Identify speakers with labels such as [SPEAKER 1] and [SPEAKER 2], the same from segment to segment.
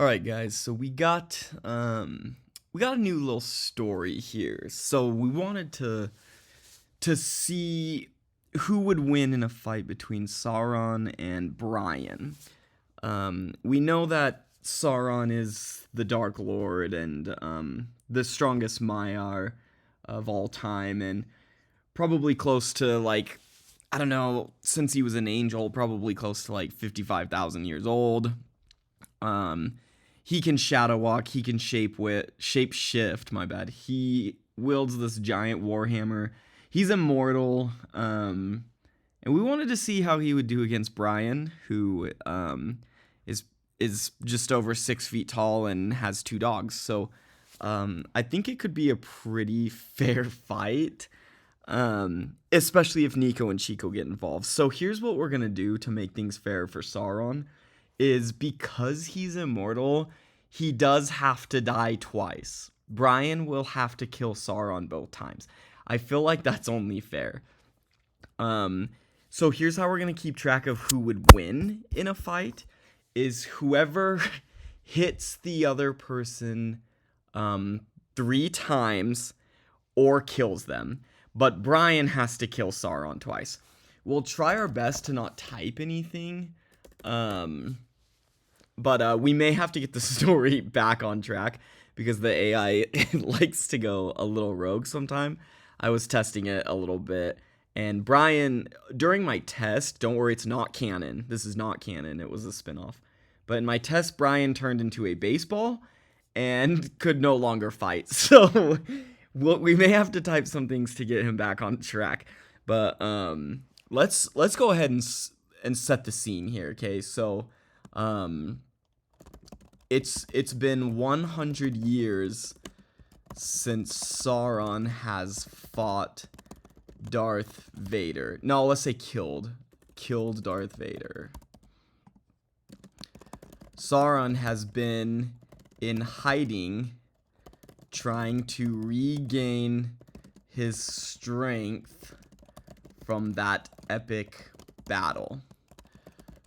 [SPEAKER 1] All right, guys. So we got a new little story here. So we wanted to see who would win in a fight between Sauron and Bryan. We know that Sauron is the Dark Lord and the strongest Maiar of all time, and probably close to like I don't know, since he was an angel, probably close to like 55,000 years old. Um, he can shadow walk. He can shape shift. My bad. He wields this giant warhammer. He's immortal. And we wanted to see how he would do against Bryan, who is is just over 6 feet tall and has two dogs. So I think it could be a pretty fair fight. Especially if Nico and Chico get involved. So here's what we're gonna do to make things fair for Sauron is because he's immortal, he does have to die twice. Bryan will have to kill Sauron both times. I feel like that's only fair. So here's how we're gonna keep track of who would win in a fight is whoever hits the other person 3 times or kills them. But Bryan has to kill Sauron twice. We'll try our best to not type anything. But we may have to get the story back on track because the AI likes to go a little rogue sometime. I was testing it a little bit. And Bryan, during my test, don't worry, it's not canon. This is not canon. It was a spinoff. But in my test, Bryan turned into a baseball and could no longer fight. So we may have to type some things to get him back on track. But let's go ahead and set the scene here, okay? So it's been 100 years since Sauron has fought Darth Vader. No, let's say killed Darth Vader. Sauron has been in hiding, trying to regain his strength from that epic battle.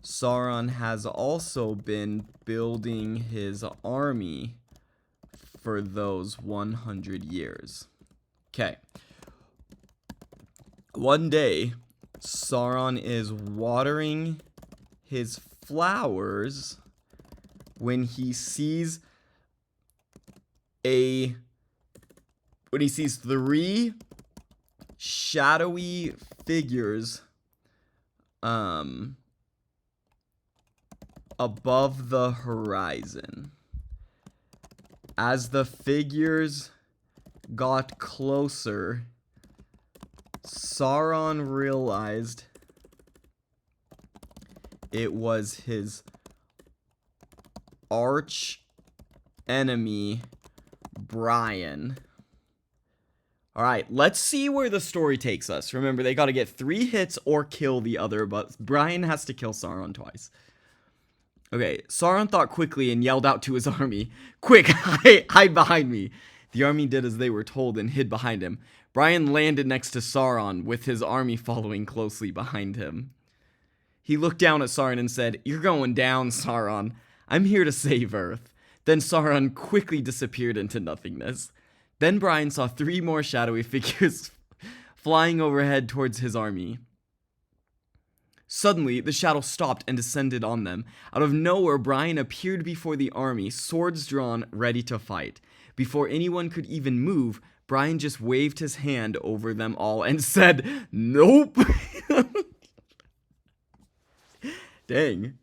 [SPEAKER 1] Sauron has also been building his army for those 100 years. Okay. One day, Sauron is watering his flowers when he sees 3 shadowy figures above the horizon. As the figures got closer, Sauron realized it was his arch enemy, Bryan. Alright, let's see where the story takes us. Remember, they gotta get 3 hits or kill the other, but Bryan has to kill Sauron twice. Okay, Sauron thought quickly and yelled out to his army, "Quick, hide behind me!" The army did as they were told and hid behind him. Bryan landed next to Sauron, with his army following closely behind him. He looked down at Sauron and said, "You're going down, Sauron. I'm here to save Earth." Then Sauron quickly disappeared into nothingness. Then Bryan saw 3 more shadowy figures flying overhead towards his army. Suddenly, the shadow stopped and descended on them. Out of nowhere, Bryan appeared before the army, swords drawn, ready to fight. Before anyone could even move, Bryan just waved his hand over them all and said, "Nope." Dang.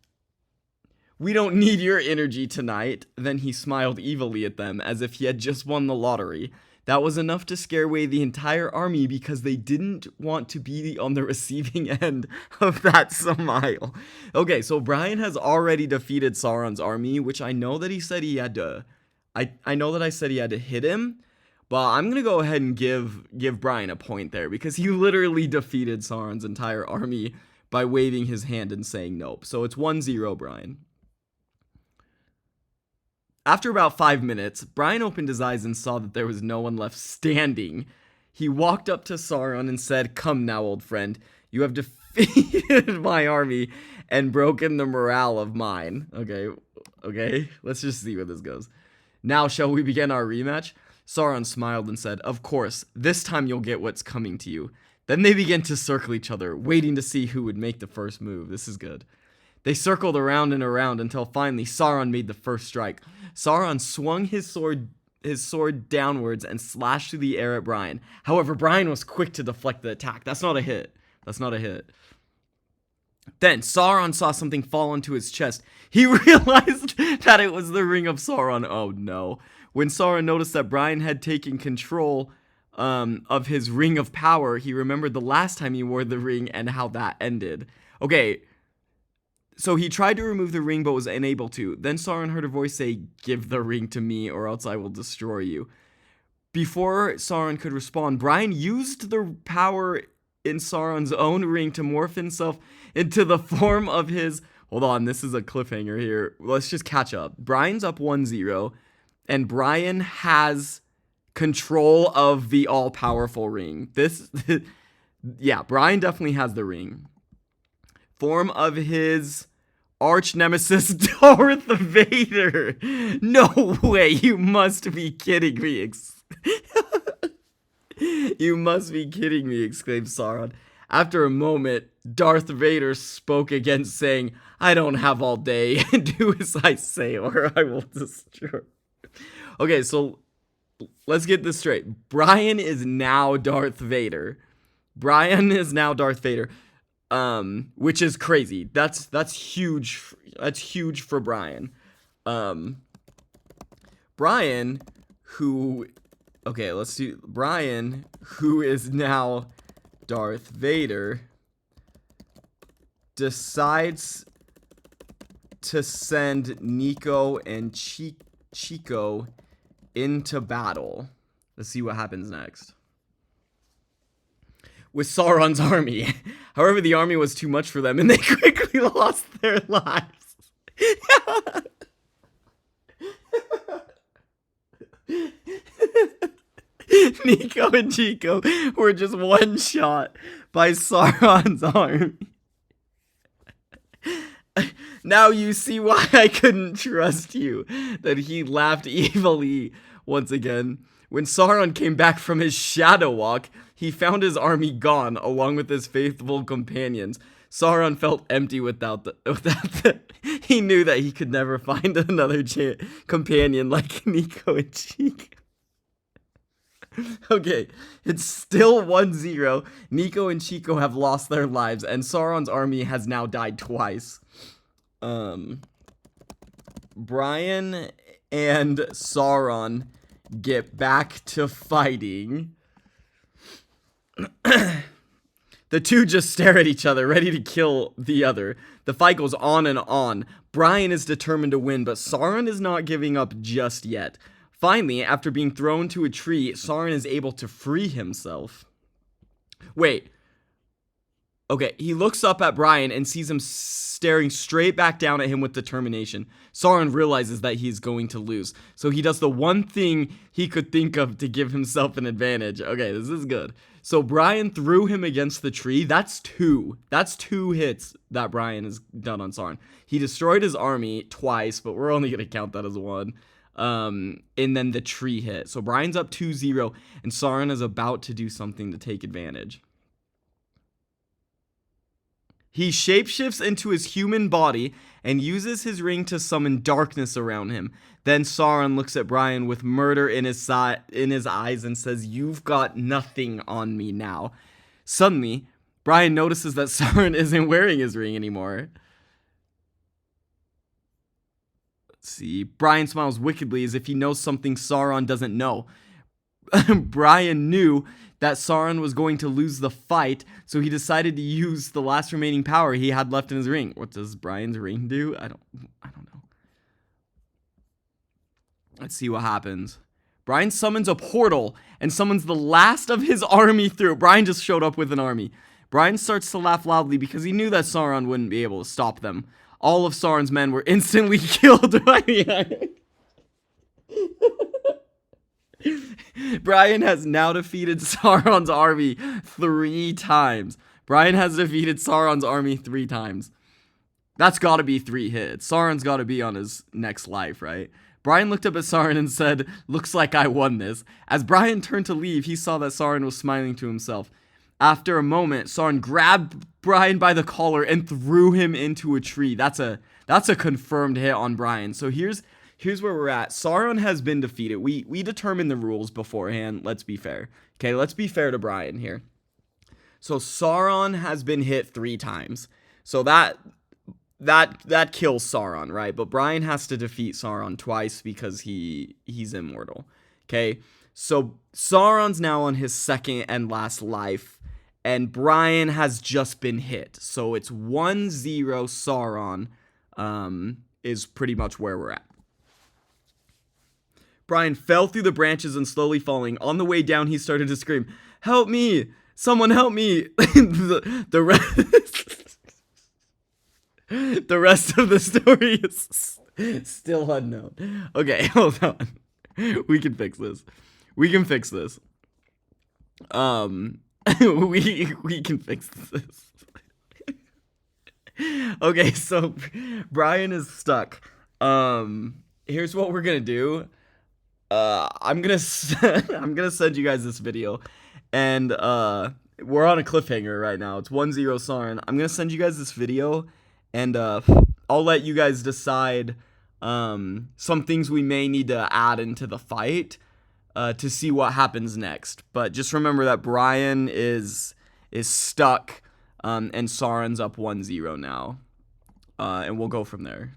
[SPEAKER 1] "We don't need your energy tonight." Then he smiled evilly at them as if he had just won the lottery. That was enough to scare away the entire army because they didn't want to be on the receiving end of that smile. Okay, so Bryan has already defeated Sauron's army, which I know that he said he had to... I know that I said he had to hit him, but I'm going to go ahead and give Bryan a point there because he literally defeated Sauron's entire army by waving his hand and saying nope. So it's 1-0 Bryan. After about 5 minutes, Bryan opened his eyes and saw that there was no one left standing. He walked up to Sauron and said, "Come now, old friend. You have defeated my army and broken the morale of mine." Okay, Okay, let's just see where this goes. Now, shall we begin our rematch? Sauron smiled and said, "Of course, this time you'll get what's coming to you." Then they began to circle each other, waiting to see who would make the first move. This is good. They circled around and around until finally Sauron made the first strike. Sauron swung his sword downwards and slashed through the air at Bryan. However, Bryan was quick to deflect the attack. That's not a hit. That's not a hit. Then Sauron saw something fall onto his chest. He realized that it was the ring of Sauron. Oh no. When Sauron noticed that Bryan had taken control of his ring of power, he remembered the last time he wore the ring and how that ended. Okay, so he tried to remove the ring but was unable to. Then Sauron heard a voice say, "Give the ring to me or else I will destroy you." Before Sauron could respond, Bryan used the power in Sauron's own ring to morph himself into the form of his... Hold on, this is a cliffhanger here. Let's just catch up. Bryan's up 1-0, and Bryan has control of the all-powerful ring. Yeah, Bryan definitely has the ring. Form of his arch nemesis, Darth Vader. No way, you must be kidding me. You must be kidding me, exclaimed Sauron. After a moment, Darth Vader spoke again, saying, "I don't have all day. Do as I say, or I will destroy." Okay, so let's get this straight. Bryan is now Darth Vader. Bryan is now Darth Vader. Which is crazy. That's huge. That's huge for Bryan. Bryan, who... Okay, let's do Bryan, who is now Darth Vader, decides to send Nico and Chico into battle. Let's see what happens next. With Sauron's army. However, the army was too much for them, and they quickly lost their lives. Nico and Chico were just one shot by Sauron's army. Now you see why I couldn't trust you. That he laughed evilly once again. When Sauron came back from his shadow walk, he found his army gone, along with his faithful companions. Sauron felt empty without the he knew that he could never find another companion like Nico and Chico. Okay, it's still 1-0. Nico and Chico have lost their lives, and Sauron's army has now died twice. Bryan and Sauron get back to fighting. The two just stare at each other, ready to kill the other. The fight goes on and on. Bryan is determined to win, but Sauron is not giving up just yet. Finally, after being thrown to a tree, Sauron is able to free himself. Wait. Okay, he looks up at Bryan and sees him staring straight back down at him with determination. Sauron realizes that he's going to lose, so he does the one thing he could think of to give himself an advantage. Okay, this is good. So Bryan threw him against the tree. That's two. That's 2 hits that Bryan has done on Sauron. He destroyed his army twice, but we're only going to count that as 1. And then the tree hit. So Bryan's up 2-0, and Sauron is about to do something to take advantage. He shapeshifts into his human body and uses his ring to summon darkness around him. Then Sauron looks at Bryan with murder in his eyes and says, "You've got nothing on me now." Suddenly, Bryan notices that Sauron isn't wearing his ring anymore. Let's see. Bryan smiles wickedly as if he knows something Sauron doesn't know. Bryan knew that Sauron was going to lose the fight, so he decided to use the last remaining power he had left in his ring. What does Bryan's ring do? I don't know. Let's see what happens. Bryan summons a portal and summons the last of his army through. Bryan just showed up with an army. Bryan starts to laugh loudly because he knew that Sauron wouldn't be able to stop them. All of Sauron's men were instantly killed by the iron. Bryan has now defeated Sauron's army 3 times. Bryan has defeated Sauron's army 3 times. That's got to be 3 hits. Sauron's got to be on his next life, right? Bryan looked up at Sauron and said, "Looks like I won this." As Bryan turned to leave, he saw that Sauron was smiling to himself. After a moment, Sauron grabbed Bryan by the collar and threw him into a tree. That's a confirmed hit on Bryan. So here's where we're at. Sauron has been defeated. We determined the rules beforehand. Let's be fair. Okay, let's be fair to Bryan here. So Sauron has been hit 3 times. So that kills Sauron, right? But Bryan has to defeat Sauron twice because he's immortal. Okay? So Sauron's now on his second and last life, and Bryan has just been hit. So it's 1-0 Sauron is pretty much where we're at. Bryan fell through the branches and slowly falling. On the way down, he started to scream, "Help me! Someone help me!" the rest of the story is still unknown. Okay, hold on. We can fix this. We can fix this. We can fix this. Okay, so Bryan is stuck. Here's what we're gonna do. I'm gonna send you guys this video, and we're on a cliffhanger right now. It's 1-0 Sauron. I'm gonna send you guys this video, and I'll let you guys decide some things we may need to add into the fight to see what happens next. But just remember that Bryan is stuck, and Sauron's up 1-0 now, and we'll go from there.